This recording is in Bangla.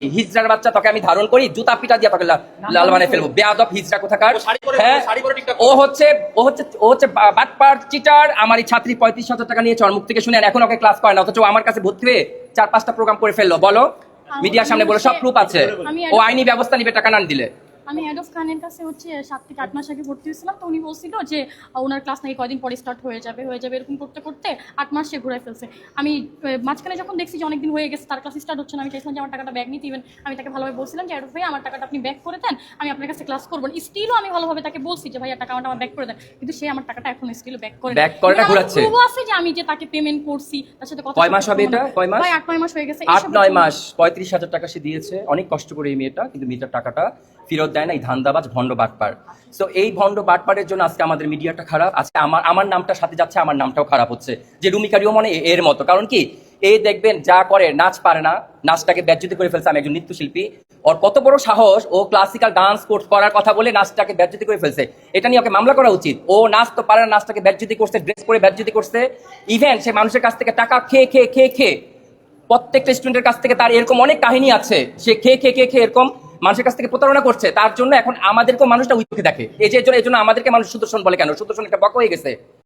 হিজড়ার বাচ্চা, তোকে আমি ধারণ করি জুতা পিটা দিয়ে তোকে লাল বানায় ফেলবো। বেয়াদব হিজড়া কোথাকার। হ্যাঁ, ও হচ্ছে বাটপার চিটার। আমার এই ছাত্রী 35,000 টাকা নিয়েছে ওর মুখ থেকে শুনে, এখন ওকে ক্লাস করে না, অথচ আমার কাছে ভর্তি হয়ে 4-5টা প্রোগ্রাম করে ফেললো। বলো, মিডিয়ার সামনে বলো, সব প্রুফ আছে। ও আইনি ব্যবস্থা নিবে টাকা না দিলে। আমি হেড অফ খানের কাছে হচ্ছে 7 থেকে 8 মাস আগে ভর্তি হয়েছিলাম, তো উনি বলছিল যে ওনার ক্লাস নাকি কয়দিন পরে স্টার্ট হয়ে যাবে এরকম করতে করতে 8 মাস সে ঘুরে ফেলছে। আমি মাঝখানে যখন দেখছি যে অনেকদিন হয়ে গেছে তার ক্লাস স্টার্ট হচ্ছে না, আমি চাইছিলাম যে আমার টাকাটা ব্যাক নিতে। ইভেন আমি তাকে ভালোভাবে বলছিলাম যে হেড অফ ভাই আমার টাকাটা আপনি ব্যাক করে দেন, আমি আপনার কাছে ক্লাস করবো। স্টিলও আমি ভালোভাবে তাকে বলছি যে ভাই টাকাটা আমার ব্যাক করে দেন, কিন্তু সে আমার টাকাটা এখন স্টিলও ব্যাক করে ব্যাক করাটা ঘুরাচ্ছে। প্রুফ আছে যে আমি যে তাকে পেমেন্ট করছি, তার সাথে কথা। কয় মাস হবে এটা? কয় মাস? ভাই 8-9 মাস হয়ে গেছে। 8-9 মাস 35,000 টাকা সে দিয়েছে অনেক কষ্ট করে এই মেয়েটা, কিন্তু মেয়েটার টাকাটা ফেরত দেয় না এই ধান্দাবাজ ভণ্ড বাটপার। সো এই ভণ্ড বাটপারের জন্য আজকে আমাদের মিডিয়াটা খারাপ। আজকে আমার নামটা সাথে যাচ্ছে, আমার নামটাও খারাপ হচ্ছে। যে রুমিকারিও মনে এর মতো, কারণ কি এই দেখবেন যা করে, নাচ পারে না, নাচটাকে ব্যাজ্যতি করে ফেলছে। আমি একজন নৃত্যশিল্পী, ওর কত বড় সাহস, ও ক্লাসিক্যাল ডান্স কোর্স করার কথা বলে নাচটাকে ব্যাজ্যতি করে ফেলছে। এটা নিয়ে ওকে মামলা করা উচিত। ও নাচ তো পারে না, নাচটাকে ব্যাজ্যতি করছে, ড্রেস করে ব্যাজ্যতি করছে। ইভেন সে মানুষের কাছ থেকে টাকা খেয়ে প্রত্যেকটা স্টুডেন্টের কাছ থেকে তার এরকম অনেক কাহিনী আছে। সে খেয়ে এরকম মানুষের কাছ থেকে প্রতারণা করছে। তার জন্য এখন আমাদেরকেও মানুষটা উইকে দেখে। এই জন্য আমাদেরকে মানুষ সুদর্শন বলে। কেন? সুদর্শন একটা বক হয়ে গেছে।